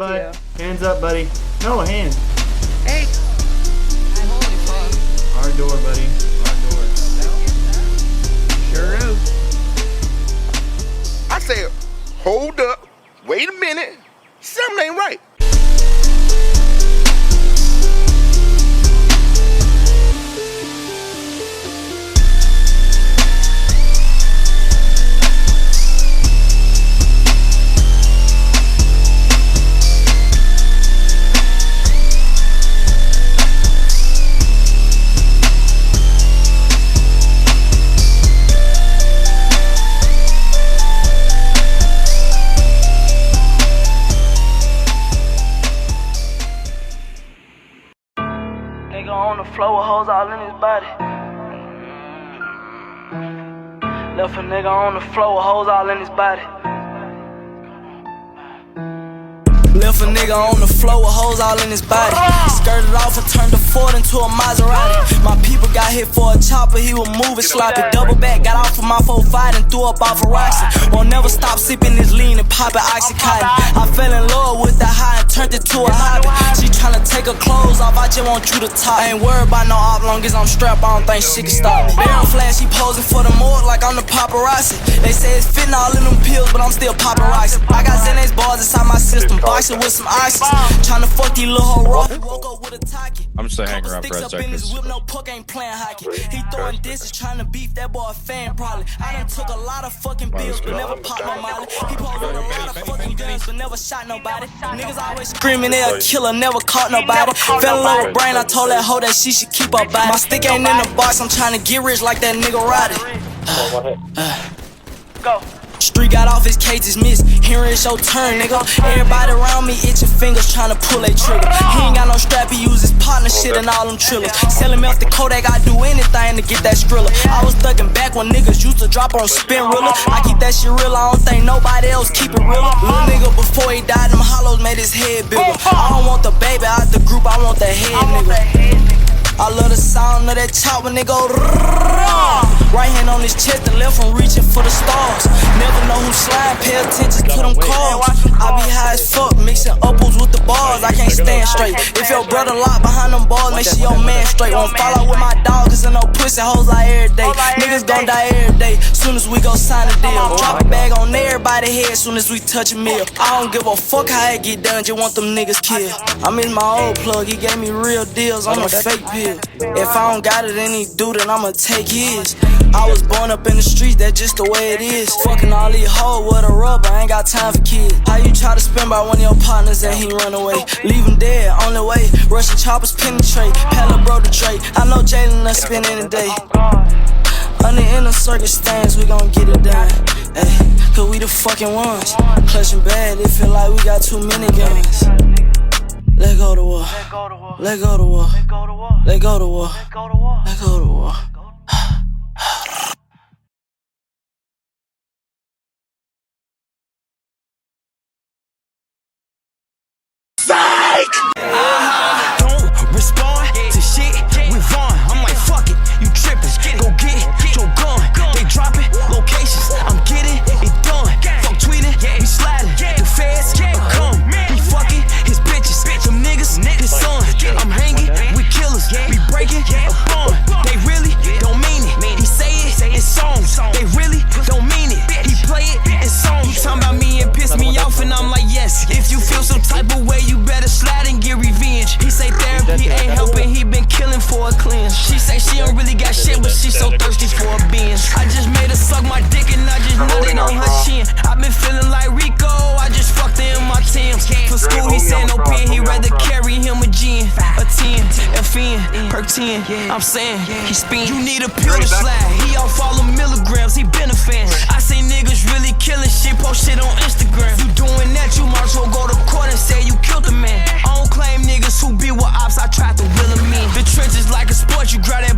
bud. Hands up, buddy. No, hands. Hey. Holy fuck. Our door, buddy. Our door. Sure do. I said, hold up. Wait a minute. Something ain't right. Nigga on the floor with hoes all in his body. Left a nigga on the floor with hoes all in his body. Left a nigga on the floor with hoes all in his body. Skirted off and turned the Ford into a Maserati. My people got hit for a chopper, he was moving sloppy. Double back, got off of my 4-5 and threw up off a Roxy. Won't never stop sipping this lean and popping Oxycontin. I fell in love with the high and turned it to a hobby. She tryna take her clothes off, I just want you to talk. I ain't worried about no op, long as I'm strapped, I don't think shit can stop me. Barrel flash, he posing for the morgue like I'm the paparazzi. They say it's fitting all in them pills, but I'm still paparazzi. I got Xanax bars inside my system, boxing with some ices. Tryna fuck these little hoe raw. He woke up with a talkie. I'm just hanging around for a second. No puck ain't playing hockey. He throwing dishes, trying to beef that boy a fan probably. I done took a lot of fucking bills, but never popped my molly. He posed with a lot of fucking guns, but never shot nobody. Niggas always screaming they a killer, never caught nobody. Fell in love with brain, I told that hoe that she should keep her body. My stick ain't in the box, I'm trying to get rich like that nigga Roddy. Go. Street got off his cages missed. Here it's your turn, nigga. Everybody around me itching fingers trying to pull a trigger. He ain't got no strap, he use his partner shit and all them trillers. Selling me off the Kodak, I do anything to get that skrilla. I was thugging back when niggas used to drop on spin ruler. I keep that shit real, I don't think nobody else keep it realer. Little nigga before he died, them hollows made his head bigger. I don't want the baby out the group, I want the head nigga. I love the sound of that chop when they go right hand on his chest, the left one reaching for the stars. Never know who's sliding, pay attention to them calls. I be high as fuck, mixing upples with the bars. I can't stand straight. If your brother locked behind them bars, make sure your man straight. Won't fall out with my dog, cause ain't no pussy hoes like every day. Niggas gon' die every day, soon as we go sign a deal. Drop a bag on everybody's head, soon as we touch a meal. I don't give a fuck how it get done, just want them niggas killed. I miss my old plug, he gave me real deals on a fake pill. If I don't got it, any dude, then I'ma take his. I was born up in the streets, that's just the way it is. Fucking all these hoes with a rubber, I ain't got time for kids. How you try to spend by one of your partners and he run away? Leave him dead, on the way. Russian choppers penetrate, Pella bro to Drake. I know Jalen done spend any day. Under inner circumstance, we gon' get it done. Ay, cause we the fucking ones. Clutching bad, it feel like we got too many guns. Let go to war. Let go to war. Let go to war. Let go to war. Don't respond to shit with Vaughn. I'm like, fuck it, you trippin'. Go get your gun. They dropping locations. I'm getting it done. Fuck tweeting, we sliding. The feds come. He fucking his bitches. Them niggas, his son. I'm hanging with killers. We breaking a bond. They really don't mean it. He say it in songs. They really don't mean it. He play it in songs. He talking about me and piss me off, and I'm like, yes. If you feel some type of way, you better slide and get revenge. He say therapy ain't helping, he been killing for a cleanse. She say she don't really got shit, but she so thirsty for a binge. I just made her suck my dick and I just nutted on her chin. I been feeling like Rico, I just fucked her in my Timbs. For school he said no pen, he rather carry him a gin. A 10, FN, per 10. I'm saying, he spin. You need a pill to slide, he off all the milligrams, he been a fan. I say niggas really killing shit, post shit on Instagram. You doing that, you might as well go to court and say you killed a man. I don't claim niggas who be with ops, I tried to will them in. The trenches like a sport, you grab that